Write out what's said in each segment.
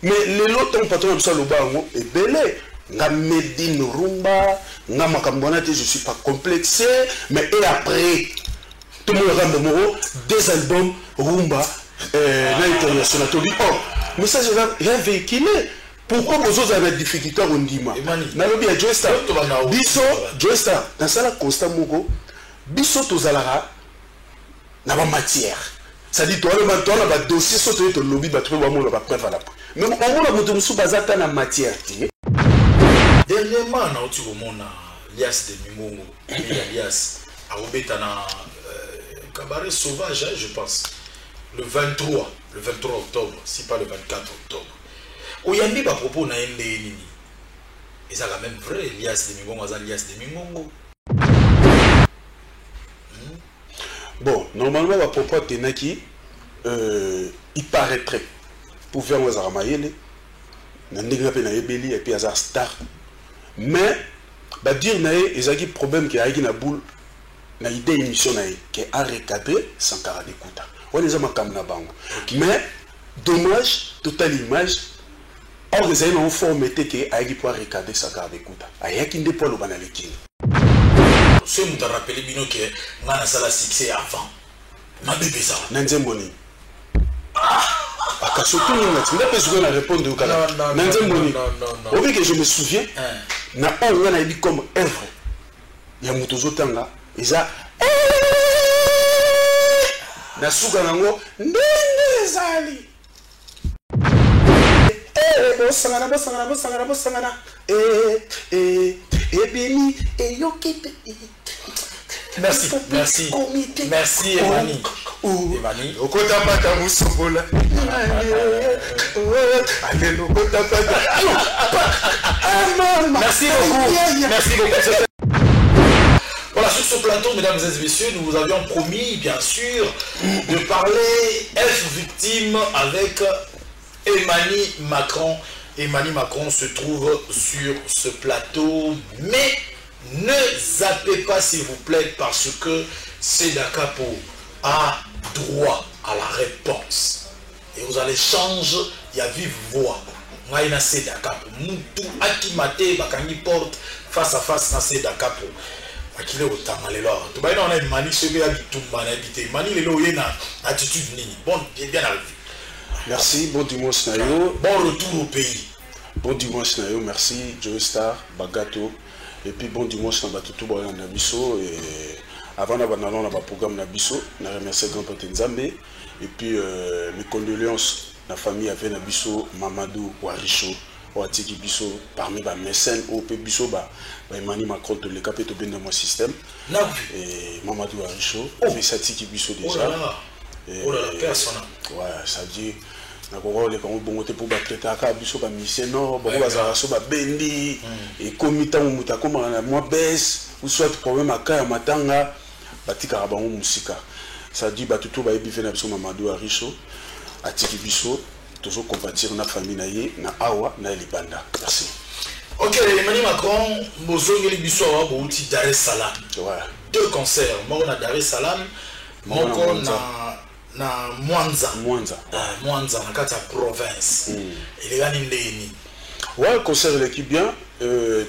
mais les lots patron de ça le bango et belé nga Medine Rumba nga makambona je suis pas complexé mais et après tout le monde des albums Rumba l'international to dit oh mais ça j'ai véhiculé pourquoi vous avez des difficultés au Ndima nalobi ya Joestar biso Joestar dans ça la constat moko biso tozalara na ba matière ça dit toi le dossier sauté to lobby ba trouver mo ba preuve à la mais on a moto musu bazata na matière dernièrement na uti komona Lias de Mimongo Lias a obeta na cabaret sauvage je pense le 23 octobre si pas le 24 octobre oyambi ba propos na ende nini eza la même vrai Lias de Mimongo za Lias de Mimongo. Bon, normalement, la propos tenaki, il paraîtrait pour faire les armaïles, na négrapé na ebeli et puis azar star. Mais, bah dire na ils ont problème qui a na boule, na idée émission na qui a recadré sans cara d'écoute. On les a makam na bango. Mais dommage, totale image. Or les gens ont formé que a qui pour recadrer sans cara d'écoute. Aya qui ne peut pas le banaliser. Ce que je rappelle bien que on a ça la succès avant. Ma bébé ça. Nanzemboni. Parce que tout le monde n'a pas besoin de répondre au Canada. Nanzemboni. Au vu que je me souviens, na on a dit comme œuvre. Il y a Mutozo Tanga. Ils a na suka nango ndezali. Bosangana. Ebeni eyokete. Merci Emani. Emani. Okota pata musobola. Merci beaucoup. Voilà, sur ce plateau, mesdames et messieurs, nous vous avions promis, bien sûr, de parler être victime avec Emani Macron. Emani Macron se trouve sur ce plateau, mais ne zappez pas s'il vous plaît parce que Sedakapo a droit à la réponse. Et vous allez changer, il y a vive voix. Maïna Sedakapo, Moutou Akimate, Bakangi porte face à face à Sedakapo. Akile Otamalelo. Tu vas on a Emani Sebe Abitumba, Emani Lelo Yena, attitude ni. Bon, bien arrivé. Merci, bon dimanche Nayo. Bon retour au pays. Bon dimanche Nayo, merci Joestar, Bagato. Et puis bon dimanche na batutu ba na biso et avant d'avoir na programme na biso, na remercier grand père Nzambe et puis mes condoléances la famille avec na biso Mamadou Warisho Watiki biso parmi ba mécènes au pe biso ba Emani Macron to le capé to ben dans mon système. Et Mamadou Warisho mais ça tiki biso déjà. Oh là là, personne. Ouais, ça dit nakoko le kongo bongote pour battre ka biso ba miseno bongo bazara so ba bendi et komita muta koma na moi baisse ou soit problème aka matanga batika bango musika ça dit batutu ba ebi fena biso Mamadou Arisho atiki biso toujours compatir na famille na ye na awa na libanda. Merci. OK, Emani Macron bozongeli biso awa bouti Dar es Salaam. Ouais. Deux concerts, moko na Dar es Salaam, moko na Mwanza na kata province il est gagné ndeni ouais concert l'équipe bien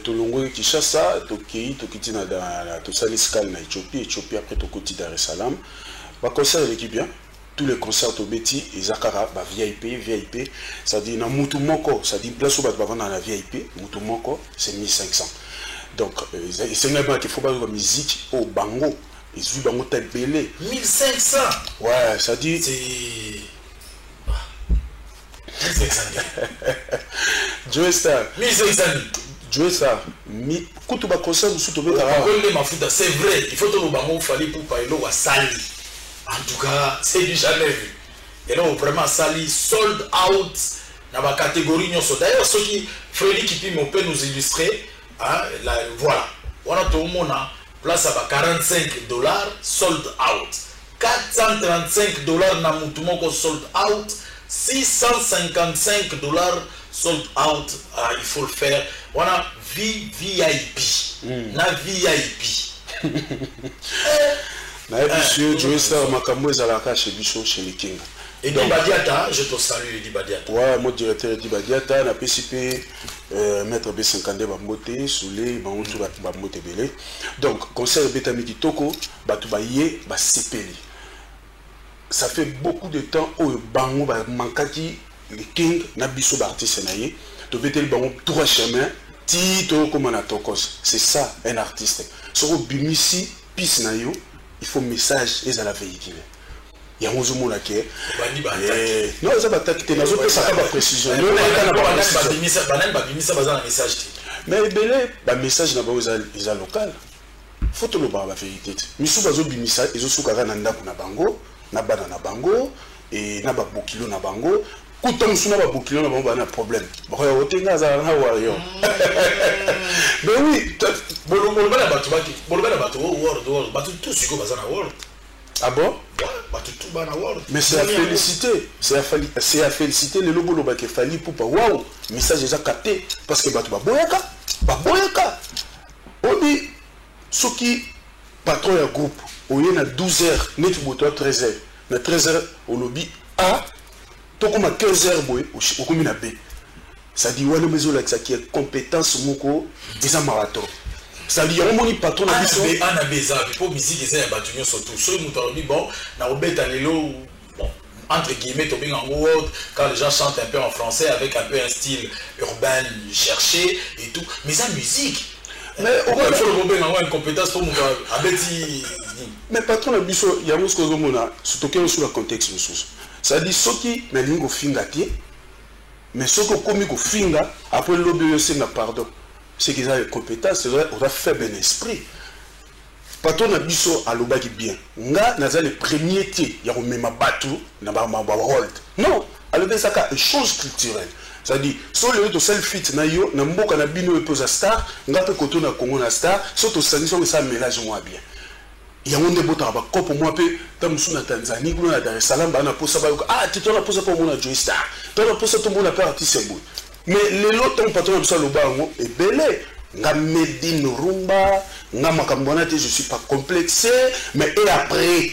tolongo Kinshasa tokei tokiti na to saliskal na Éthiopie après tokoti Dar es Salaam ba concert l'équipe bien tous les concerts to beti ezakara ba VIP ça dit na mutu moko ça dit place ba vendre na VIP mutu moko c'est 1500 donc c'est même qu'il faut pas la musique au bango. Et si vous avez 1500. Ouais, ça dit. C'est. 1500. Joestar. 1500. Joestar. Quand tu vas concert, tu c'est vrai. Il faut que le bango fallait pour parler à Sali. En tout cas, c'est du jamais vu. Et là, vraiment, Sali sold out dans la catégorie. D'ailleurs, ceux qui Freddy qui peut nous illustrer. Hein, là, voilà. Voilà tout le monde. Place à $45 sold out. $435 na mutumoko sold out. $655 sold out. Ah, il faut le faire. Voilà VIP. Na VIP. Na monsieur Joestar makambo ezalaka chez Bichon chez les King. Et Dibadiata, je te salue Dibadiata. Ouais, mon directeur Dibadiata, na PCP, maître B50 Bambote, Soulé, Bambote Bambote Belé. Donc, concert Betami Kitoko, Batoubaye, Basepeli. Ça fait beaucoup de temps où Bango Mankaki, le King, Nabiso Bartis Naye, to Betel Bango, trois chemins, Tito Komanatokos. C'est ça, un artiste. Sur Bimisi, Pis Nayo, il faut message et à la véhiculer. Il y a un zoom là qui est. Non, ça va t'attaquer. Non, ça va pas précision. Mais belé, le message n'a pas besoin local. Faut te le voir la vérité. Mais sous bazo bimisa, ils ont soukara nanda na bango, na bana na bango et na ba bokilo na bango. Koutam sous na ba bokilo na bango na problème. Bon, on tenga za na warrior. Mais oui, bolobala batu baki, bolobala batu world, batu tout siko bazana world. Ah bon? Mais c'est à féliciter. C'est à féliciter les lobos qui fallait pour pas waouh. Message déjà capté. Parce que batu baboyaka. On dit, ceux qui patron ya groupe, on y a 12h, net boto 13h. Na 13h, au lobby A, tout comme à 15h, au comme na B. Ça dit, ouais, le maison là, qui est compétence, moko, des marathon. Ça dit, on moni patron na biso. Ana beza, pour musique et battu surtout. Ceux qui m'ont dit, bon, na obet à l'élo, bon, entre guillemets, tombing en world, quand les gens chantent un peu en français avec un peu un style urbain cherché et tout. Mais ça, musique. Mais il faut le avoir une compétence pour mon abeti. Mais patron na biso, il y a un mot surtout qu'il y a sur le contexte. Ça dit, ceux qui na lingo fingati, mais ceux qui ont commis au finga, après l'obéissance na pardon. C'est qu'ils ont des compétences, on a fait un esprit. Patron na biso à l'obaki bien. Nga naza le premier tiers, il y a un même bateau, na ba world. Non, à l'obé ça une chose culturelle. Ça dit, sur le to self-fit na yo, na mboka na bino e posa star, nga pe koto na Congo na star, sur to sanction ça mélange moi bien. Il y a un débat ba kopo moi pe tam sou na Tanzanie, kuna na Dar es Salaam ba na posa ba ah tu na posa pour mon Joy Star. Tu na posa tout mon na artiste beau. Mais les lots patron de ça le bango est belé. Nga Medine Rumba, nga Makambonate, je suis pas complexé, mais et après,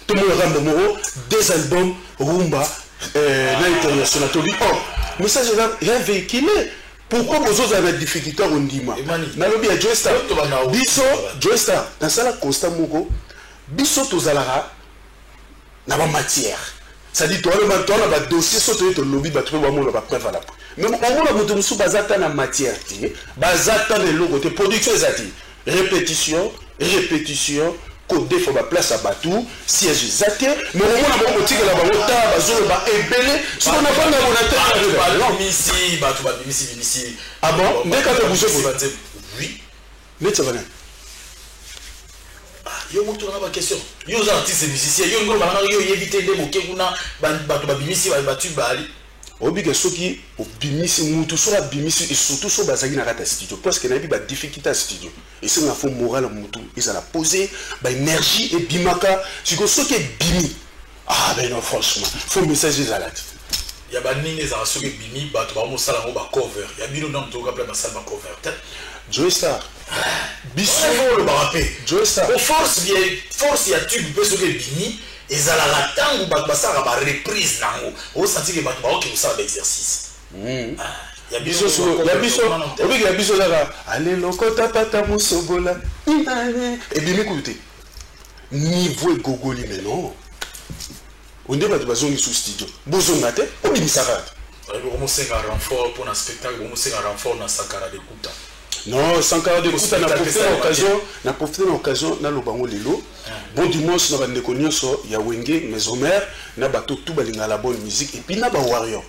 tout le monde ramène moro, des albums Rumba, l'international, tu dis, oh, mais ça j'ai véhiculé. Pourquoi vous avez des difficultés au Ndima? Nalobi à Joy Star, Bisso, Joy Star, dans ça la constat moko, Bisso Tozalara, n'a pas matière. Ça dit, toi, le a dossier, sauter ton lobby, tu peux voir mon preuve à la. Mais on a monté sous bazata na matière, bazata de logo, de production zati, répétition, codé faut ma place à Batou, siège zati, mais on a monté la barota, bazolo ba ebélé, ce qu'on a pas dans mon tête. Ici, Batou, ici. Ah bon? Dès qu'on a bougé pour oui. Mais ça va bien. Yo moto na question yo za artiste musicien yo ngolo bana yo éviter les moke kuna bato babimisi batu bali obiga soki obimisi mutu so la bimisi et surtout so bazaki na kata studio parce que na bi ba difficulté à studio et c'est na fond moral mutu ils a poser ba énergie et bimaka siko soki bimi ah ben non franchement faut message les alate ya ba nini za soki bimi bato ba mo sala ngo ba cover ya bino dans to ka plein ba sala ba cover Joy Star biso le barapé Joy Star force ya tube peut se bini et za la tango ba sala ba reprise nango o senti que ba ba que ça l'exercice ya biso obi ya biso là allez lokota pata musobola et bimi écoutez niveau gogoli mais non on débat de bazongi sous studio bozonga te obi misarate on sait un renfort pour un spectacle on sait un renfort dans Sankara de Kuta. Non, Sankara de Kuta n'a profité de l'occasion na lobango lelo. Bon dimanche na bande konyoso ya wenge maison mère na bato tout balinga la bonne musique et puis na ba warrior.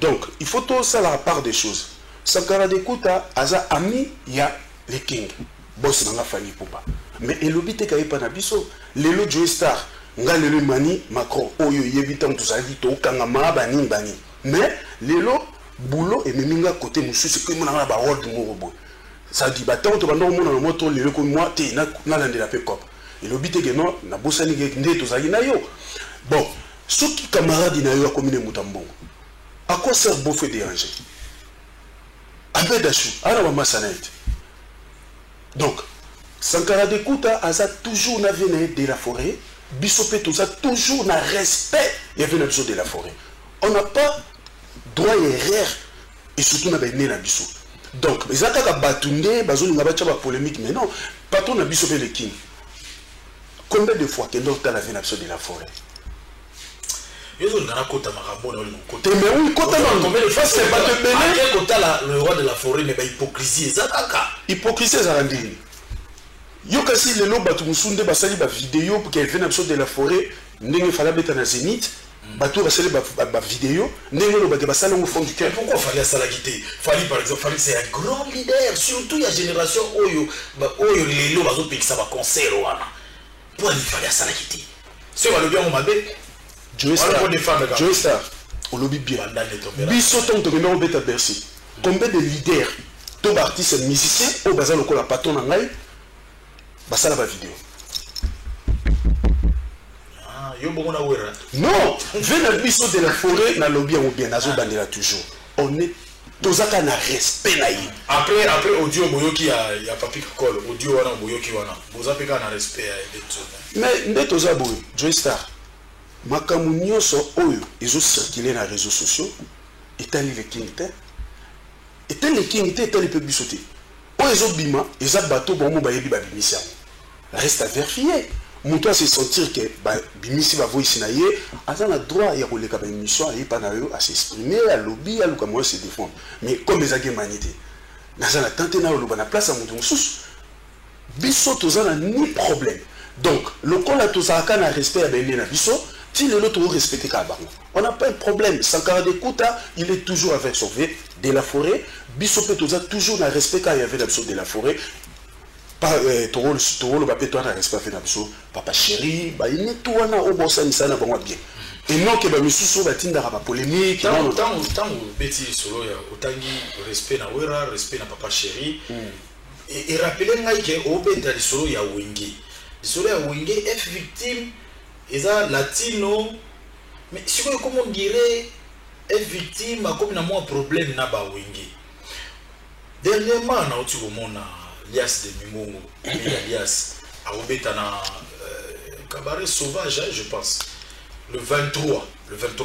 Donc, il faut tout ça la part des choses. Sankara de Kuta aza ami ya les King. Boss na fali popa. Mais elobite ka epa na biso lelo Joy Star nga lelo mani Macron oyo yebita mtuzali to kanga mabani bani. Mais lelo boulot et meminga côté musu c'est que mon na ba world morobo. Ça dit, bah, tant que tu as un moto, les recours, moi, tu n'as pas de la paix cop. Et le but est que non, na bossani gende to zali na yo. Bon, ceux qui camarades na yo a combiné mutambo. À quoi sert beau fait déranger? Abed Achou, ana mama sanaït. Donc, Sankara de Kuta a toujours navé de la forêt, Bissopé, tout ça, toujours dans le respect, il y avait une de la forêt. On n'a pas droit à erreur, et surtout dans les Bissou. Donc, les attaques à Batunde, Bazou n'a pas de polémique, mais non, patron n'a Bissopé le king. Combien de fois qu'il y a dans la vie de la forêt? Mais oui, combien de fois c'est pas te bénir? Le roi de la forêt n'est pas hypocrisie. Hypocrisie, ça rend dit. Yo kasi le lo batu musunde basali ba vidéo pour qu'elle vienne de la forêt ndenge fala beta na Zénith batu basali ba vidéo ndenge lo batu basali au fond du cœur. Pourquoi fallait ça la quitter? Fallait par exemple c'est un grand leader, surtout la génération oyo oyo lelo bazo pekisa ba concert wana. Pourquoi il fallait ça la quitter? C'est va le bien on m'a dit Joe Star au lobby bien. Biso ton to numéro beta Bercy. Combien de leaders, tous artistes musiciens au bazar local la patron na ngai basala ba vidéo. Ah, yo bongo na wera. Non, venez biso de la forêt na lobby ou bien nazo bandela toujours. On est tozaka na respect na yi. Après audio boyoki ya papi call, audio wana boyoki wana. Bozapeka na respect ya eto. Mais ndeto za boyo, Joy Star. Makamu nyonso oyo ezo circuler na réseaux sociaux etali le king te. Etali le king te etali pe biso te. Oyo ezo bima, eza bato bomo bayebi ba bimisia. Reste à vérifier. Moutou à se sentir que bimisi va voir ici naïe, a le droit il y a les cas d'émission à s'exprimer, à lobby, à l'oukamoué se défendre. Mais comme les agents manité, dans la tente na na place à Moutou sous, biso tozana ni problème. Donc le col à tozaka na respect à Bené na biso, si le lot respecté Kabango. On n'a pas de problème. Sankara de Kouta, il est toujours avec sauvé de la forêt. Biso Petoza toujours na respect quand il y avait l'absence de la forêt. Toro le papier toi na respect fait l'absence. Papa chéri, bah il n'est tout wana au bon sens ça na bon bien. Et non que bah monsieur sur la tinda raba polémique. Tant petit solo ya otangi respect na wera, respect na papa chéri. Et rappeler ngai que au beta le solo ya Wenge. Le solo ya Wenge est victime eza latino. Mais si comment on dirait est victime comme na moi problème na ba Wenge. Dernièrement na otu komona Lias de Mingongo, Lias a obéta na cabaret sauvage, je pense. Le 23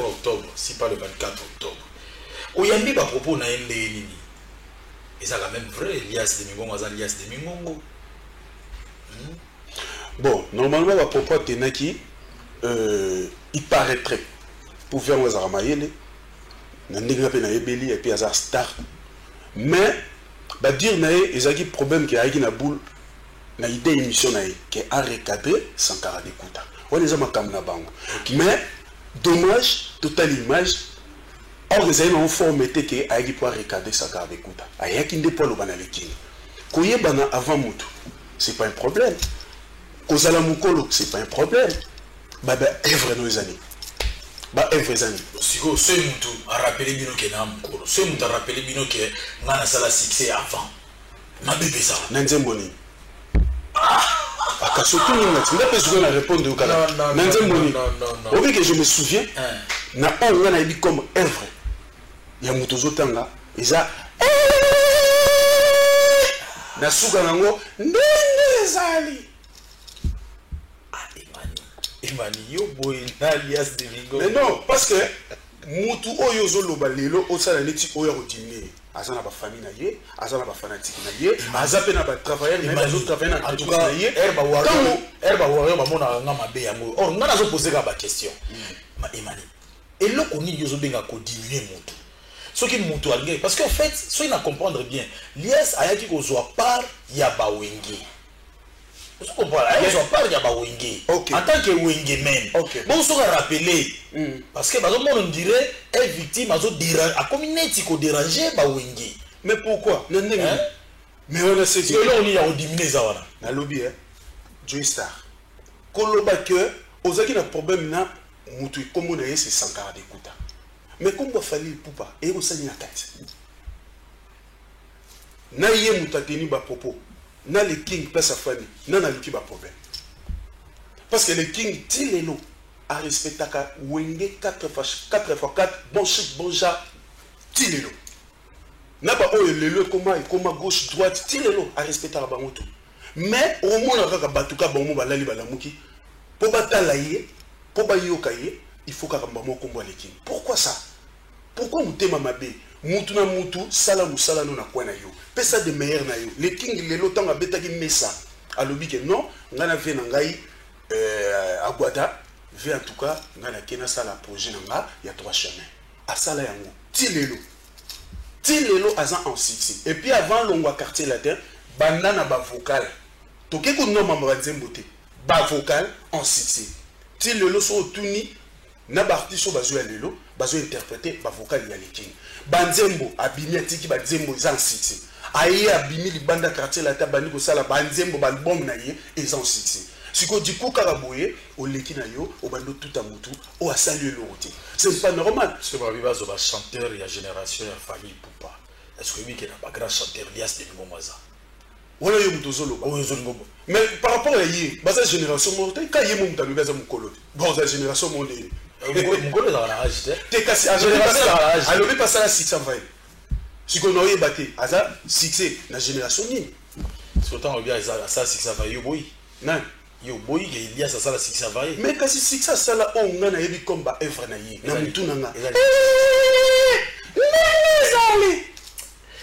octobre, si pas le 24 octobre. Oyambi ba propos na ende nini. Et ça la même vrai, Lias de Mingongo, Lias de Mingongo. Bon, normalement ba propos tenaki il paraîtrait pour faire les aramayele. Na ndinga pe na ebeli et puis azar star. Mais bah dire nae ezaki problème que aiki na boule na idée émission nae que a recadré Sankara de Kouta. On les a makam na bango. Mais dommage total image or les aïe en formité que aiki pour recadrer Sankara de Kouta. Ayaki nde pour le banale king. Koye bana avant mutu, c'est pas un problème. Kozala mukolo, c'est pas un problème. Bah evre no ezani. Bah evre Sigo ce mutu a rappelé bino que na mukolo. Ce mutu a rappelé bino que ngana sala succès avant. Ma bébé ça. Nanzemboni. Akasotu ni ngati ndape zuko na répondre au kala. Nanzemboni. Non. Obi que je me souviens na on ngana ibi comme evre. Ya mutu zotanga eza na suka nango ndenge zali. Yo boy na Lias de Mingongo. Mais non, parce que mutu oyo zoloba lelo osala neti oyo odimé. Azana ba famille na ye, azana ba fanatique na ye, azape na ba travailleur na ba autres travailleurs na en tout cas herba warrior ba mona nga mabe yango. Or nga nazo poser ba question. Ma Emani. Et là on y yozo benga ko diminuer mutu. Ce qui mutu algay parce qu'en fait, soit il a comprendre bien. Lias ayaki ko zo part ya ba Wenge. Vous comprenez? Ils ont parlé de Wenge. En tant que Wenge même. Bon, on se rappeler. Parce que on dirait est victime à communauté qui déranger Wenge. Mais pourquoi? Mais on a c'est que là on y a diminué ça voilà. Na lobby Joy Star. Koloba que ozaki na problème na mutu comme on a c'est Sankara de Kouta. Mais comme va falloir poupa et on sali na tête. Na yé mutateni ba propos. Na le king place sa famille, na luki ba problème. Parce que le king Tilelo a respecté Wenge 4x4, bon chic, bon ja, Tilelo. Na ba oyo lelo comment gauche droite, Tilelo a respecté Bangoto. Mais au moins on a batuka bango balali balamuki. pour batalaye, pour bayokaye, il faut karambamo kombo leking. Pourquoi ça? Pourquoi mutema mabe? Mutu na mutu, sala musala no na kwa na yo. Pesa de meilleur na yo. Le king lelo tanga betaki mesa. Alobi ke non, ngana ve na ngai Aguada, ve en tout cas ngana kena sala projet na nga ya 3 chemins. Asala yango. Ti lelo azan en succès. Et puis avant longwa quartier latin, banana ba vocal. Toke ko no mamba nzembote. Ba vocal en succès. Ti lelo so tuni na ba artiste bazo ya lelo, bazo interpréter ba vocal ya leking. Banzembo abimi atiki banzembo en succès. Aye abimi libanda quartier latin bani ko sala banzembo balbum na ye en succès. Siko diku karaboye o leki na yo o bando tout amutu o asali le route. C'est pas normal. Ce que va zo ba chanteur ya génération ya famille poupa. Est-ce que lui qui est un grand chanteur lias de Ngomaza? Voilà yo mutozolo ba. Mais par rapport à yé, basa génération morte, ka yé mumta no beza mukolo. Bon za génération monde. Mukolo za na âge te. Te kasi a génération âge. Alors bi passa la 620. Siko no yé baté, aza 6 na génération ni. Surtout bien ça 620 yo boy. Non. Yo boy il y a ça la 620. Mais kasi 600 ça la on ngana yebi komba œuvre na yé. Na mutu na nga.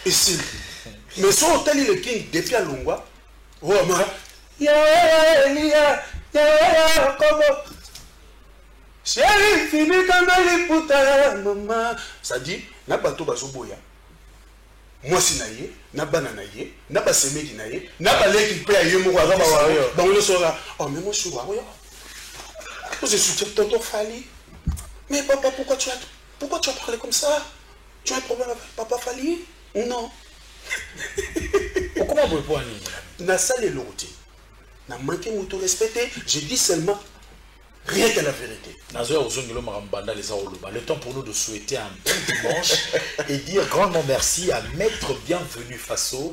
Et c'est mais son hôtel le king depuis à Longwa. Oh ma. Ya como. Chéri fini kanga li puta mama. Ça dit na bato bazoboya. Moi si naye, na bana naye, na ba semeki naye, na ba leki pe aye mo kwa ba wayo. Ba on sera. Oh mais moi je suis wayo. Je soutiens tonton Fali. Mais papa pourquoi tu as parlé comme ça? Tu as un problème avec papa Fali? Non. Comment vous pouvez na salle l'autre. Na manqué mon respecté, je dis seulement rien que la vérité. Le temps pour nous de souhaiter un bon dimanche et dire grandement merci à Maître Bienvenu Faso,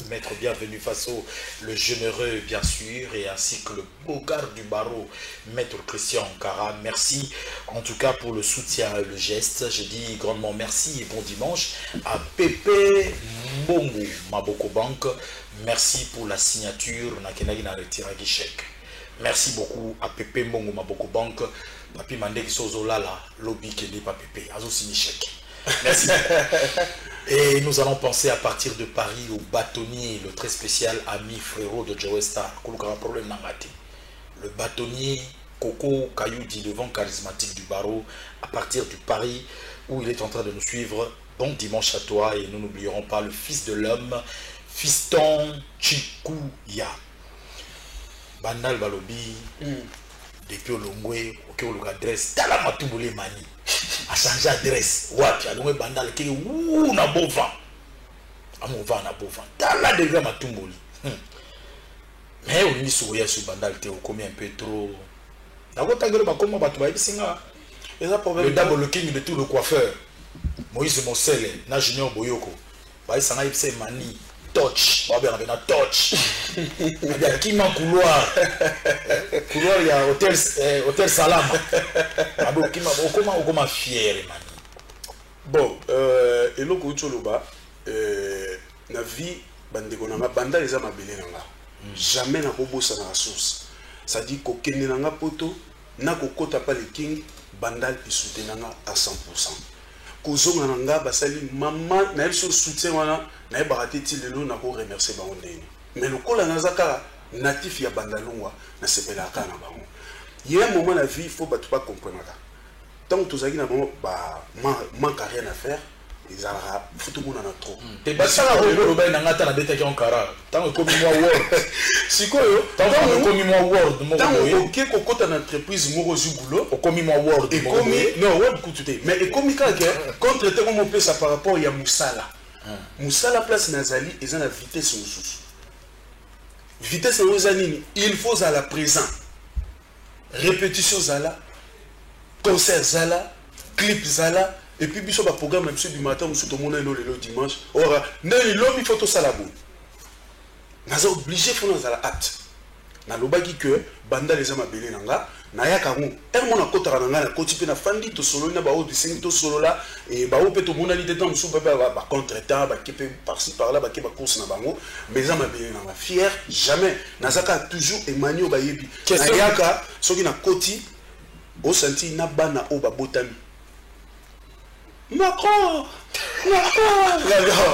le généreux bien sûr, et ainsi que le beau garde du barreau, Maître Christian Ankara. Merci en tout cas pour le soutien, le geste. Je dis grandement merci et bon dimanche à Pépé Mbongo Maboko Bank. Merci pour la signature. Merci beaucoup à Pépé Mbongo Maboko Bank. Papi Mandé qui sont là, lobby qui n'est pas Pépé. Azo signé chèque. Merci. Et nous allons penser à partir de Paris au bâtonnier, le très spécial ami frérot de Joe Star. Le bâtonnier Coco Kayoudi, le vent charismatique du barreau, à partir du Paris où il est en train de nous suivre. Bon dimanche à toi et nous n'oublierons pas le fils de l'homme, Fiston Chikuya. Bandal Balobi, depuis Olongwe, ok, adresse, Tala Matumbole Mani, a changé adresse, Wapi, Olongwe Bandal, qui est où na Bovan, à mon vent na Bovan, Tala de Matumbole. Mais on dit sur Bandal, tu commis un peu trop. D'abord, tu as comment le double king de tout le coiffeur, Moïse Mosele, na Junior Boyoko, ça n'a pas mani. Touch, touch. Il y a qui m'a couloir. Couloir, il y a hôtel Salama. Comment fier, man. Bon, et le coup de la vie, banda les amas belé jamais na bobo ça na source. Ça dit qu'au Kenya nanga poto, na kokota pas le king, bandal et soutenanga à 100%. Kozonga nanga basali maman na sur soutien wana na baraté ti lelo na ko remercier bango ndeni mais le kola nazaka natif ya bandalungwa na sepela kana bango il y a un moment la vie il faut pas comprendre ça tant que tozaki na bango ba manque rien à faire ils ara futu mona na trop ba sala ko ba na ngata na beta ki onkara tant ko mi moi word sikoyo tant ko mi moi word mo ko ke ko kota na entreprise moko zugulo ko mi moi word et komi non word kututé mais et komi ka contre te comme place par rapport à Moussala Moussala place nazali ils ont la vitesse au sous vitesse aux anini il faut à la présent répétition zala concert zala clip zala et puis biso ba programme même du matin tout le monde le dimanche ora neli lobi photo salabo naza obligé faut dans la hâte na lobaki que banda les ama belé nanga nayaka ngo mon akotaka na ngana koti pe na fandi to solo na ba o bisengi to solo la et ba o pe to monali de temps sous ba contre-temps ba kepe par-ci par-là ba kepa course na bango mais ça m'a bien na fier jamais nazaka toujours Emmanuel ba yebi nayaka soki na koti o senti na bana o ba botami Macron,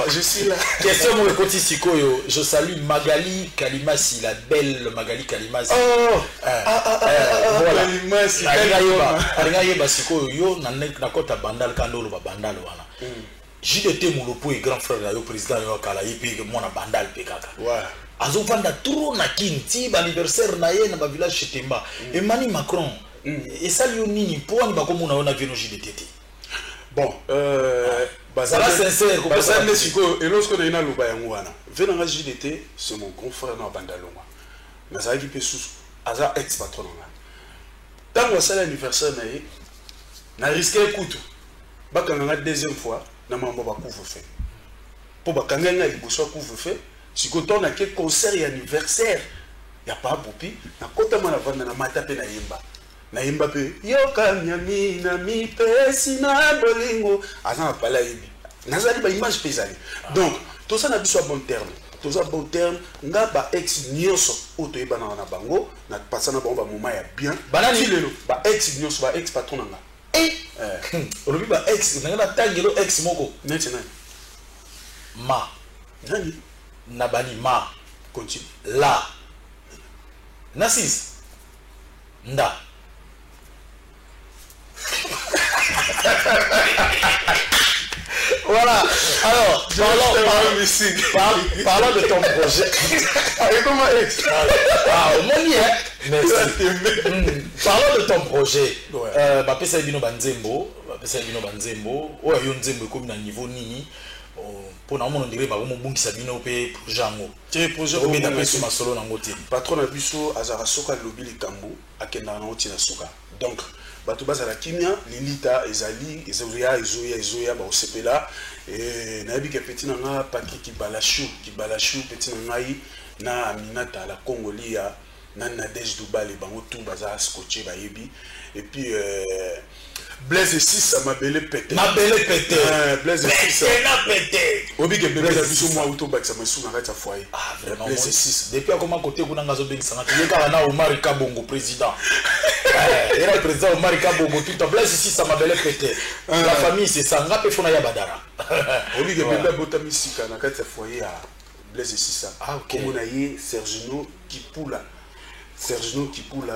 je suis là. Question mon côté Sikoyo, je salue Magali Kalimasi, la belle Magali Kalimasi. Oh, voilà. Kalimasi. Alinga Sikoyo yo na kota bandal kandolo ba bandal wana. JDT Molopo et grand frère yo président yo kala yipi mona bandal pe kaka. Ouais. Azovanda trop na kinti ba anniversaire na ye na ba village Chetemba. Emmanuel Macron. Et ça lui nini pour ba comme on a vu no JDT. Bon, ça sincère, et lorsque on a une loubayanguana, venant JDT, c'est mon confrère dans Bandalonga. Nazaki Pessus, Aza ex-patron. Tant que c'est l'anniversaire, n'a risqué un coup. Bakanga deuxième fois, n'a pas couvre-feu. Pour Bakanga, il bosse couvre-feu. Si quand on a quel concert et anniversaire, il n'y a pas de na kota mana vanda na mata pe na yemba. Na yemba pe yoka nyami na mi pesi na bolingo azana pala yebi nazali ba image pesali donc tout ça na biso bon terme tout ça bon terme nga ba ex nyonso auto ebana na bango na pasana ba moment ya bien banani lelo ba ex nyonso ba ex patron nga olobi ba ex na tangelo ex moko neti na ma nani na bani ma continue la nasis nda voilà, alors parlons de ton projet. Comment est-ce? Parlons de ton projet. Bapesa Ebino Banzembo, oyo yo Nzembo comme na niveau nini pour na mon dire ba mo bungisa bino pe projet ngo. Te projet ko bina pe suma solo na ngote. Patron na biso azara soka lobby likambo akenda na oti na soka. Donc bato bazala kimia lilita ezali ezoya ba osepela et na bika petit na nga Patrick Kibalashu petit na ngai na Aminata la Congolia na Nadège Doubale bango tout baza scotché ba yebi et puis Blaise 6 ma belle pété Blaise 6 na pété obi ke bébé biso moi auto bac ça me sou na kati ya foyer vraiment Blaise 6 depuis comment côté kuna ngazo bengisa ngati yeka na Omar Kabongo président il est président Omar Kabongo tout Blaise 6 ma belle pété la famille c'est ça ngape fona ya badara obi ke bébé botami sika na kati ya foyer ya Blaise 6 comme on a yé Sergino Kipula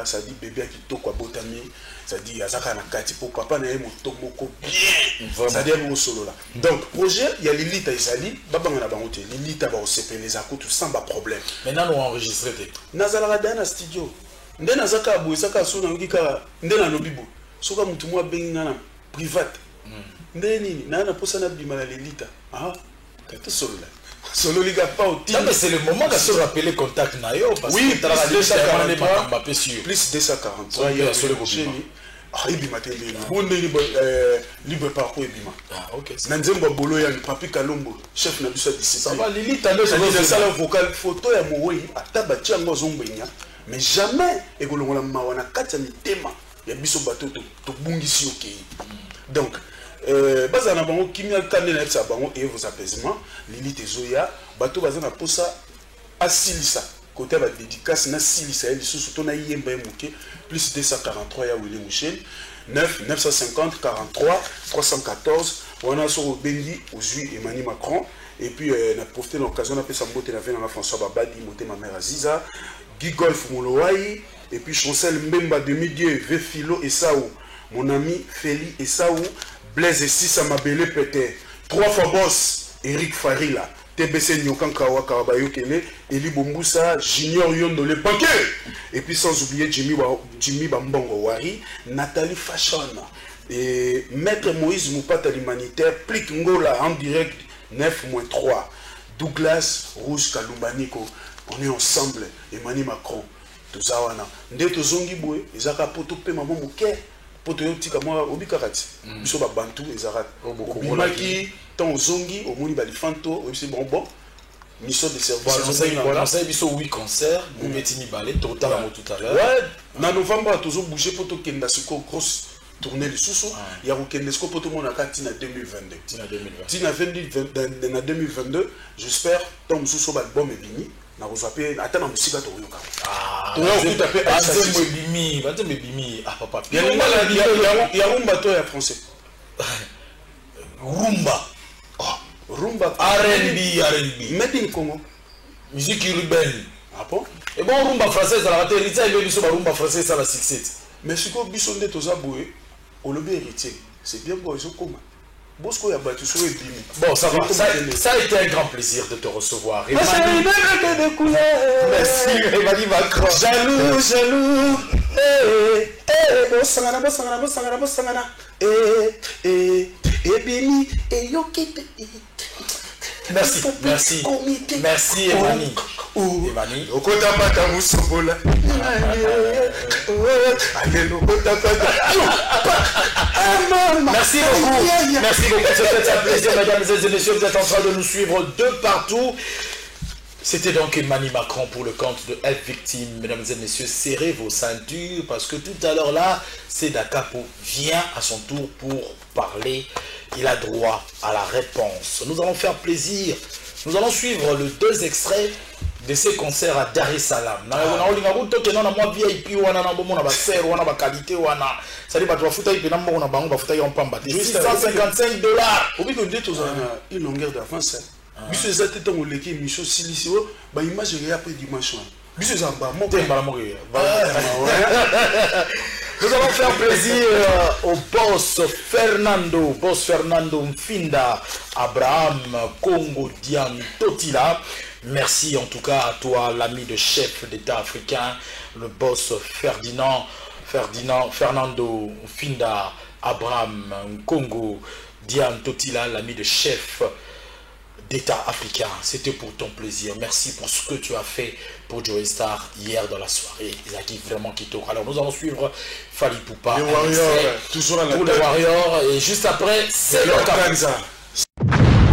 ça dit bébé qui toko botami ça dit azaka na kati pour papa na yemo tomoko bien ça dit mo solo là donc projet il y a Lilita Isali baba na bango te Lilita ba osepele les akutu sans ba problème maintenant on enregistré te nazala dans studio nde nazaka boisaka so na ngika nde na lobibo soka mutu mwa bengi na private nde nini na posa na bima na Lilita kata solo là solo liga pas au team. Mais c'est le moment de se rappeler contact nayo parce oui, que plus 243 plus 243 il y a sur le gobini ibima te libre parcours ibima OK na nzembo bolo ya Papi Kalombo chef na biso d'ici ça va Lilita nde c'est ça la vocal photo ya moyi ataba tiango zombenya mais jamais ekolongola mawana kati ya mitema ya biso bato to bungisi okei donc bazana bango kimia kane na etsa bango et vos apaisements Lilita Zoya bato bazana posa asilisa côté ba dédicace na silisa eli surtout na yemba muke plus 243 ya Willy Michel 950 43 314 on a sur bengi aujourd'hui Emmanuel Macron et puis on a profité de l'occasion on a fait sa beauté la veine à François Babadi moté ma mère Aziza Guy Golf Moloai et puis Chancel Mbemba demi-dieu Vefilo et Saou mon ami Feli et Saou Blaise 6 à ma belle pété 3 fois boss Eric Farila TBC Nyokan Kawaka Bayokele Eli Bombusa Junior Yondo le paquet et puis sans oublier Jimmy Bambongo Wari Nathalie Fashion et Maître Moïse Moupata l'humanitaire Plic Ngola en direct 9-3 Douglas Rouge Kalumbaniko on est ensemble Emmanuel Macron Tozawana Ndeto Zongi Boué Ezaka Poto Pe Maman Mouké Poto Yotika Moi Obikarati Biso Bantu Ezara Obimaki Tant Zongi au Moni Balifanto aussi bon mission de service. Voilà, ça a 8 concerts, vous mettez Ballet, totalement tout à l'heure. Ouais, en novembre, tu as bougé pour tout le grosse tournée de sous-sous. Il y a eu pour tout le monde à 2022. En 2022, j'espère que tu as un album est fini. Attends, on musique à Toyoka. Il y a Rumba, toi, et français. Rumba. Rumba. R&B. Made in Congo. Musique urbaine. Ah bon? Et bon, Rumba française, ça la héritier, il y a Rumba française, ça la 6-7. Mais ce que Bissonde Tozaboué, on le héritier. C'est bien beau, ils sont comment? Bon, ça va, ça a été un grand plaisir de te recevoir. Merci, Emmanuel Macron. Jaloux. Merci, Emmanuel. Merci beaucoup, c'était un plaisir, mesdames et messieurs, vous êtes en train de nous suivre de partout. C'était donc Emmanuel Macron pour le compte de F Victime. Mesdames et messieurs, serrez vos ceintures parce que tout à l'heure là, c'est Dakapo vient à son tour pour parler. Il a droit à la réponse. Nous allons faire plaisir. Nous allons suivre les 2 extraits de ces concerts à Dar es Salaam. $655. Une longueur d'avance. Biso ezate tango leki mission silisio ba image après dimanche. Biso zamba mo Nous allons faire plaisir au boss Fernando Mfinda Abraham Congo Dian Totila. Merci en tout cas à toi, l'ami de chef d'État africain, le boss Fernando Mfinda Abraham Congo Dian Totila, l'ami de chef d'État africain. C'était pour ton plaisir. Merci pour ce que tu as fait pour Joey Star hier dans la soirée. Ils ont vraiment quitté. Alors nous allons suivre Fally Poupa. Les Warriors, toujours à la pour les Warriors. Et juste après, c'est le Kabanza.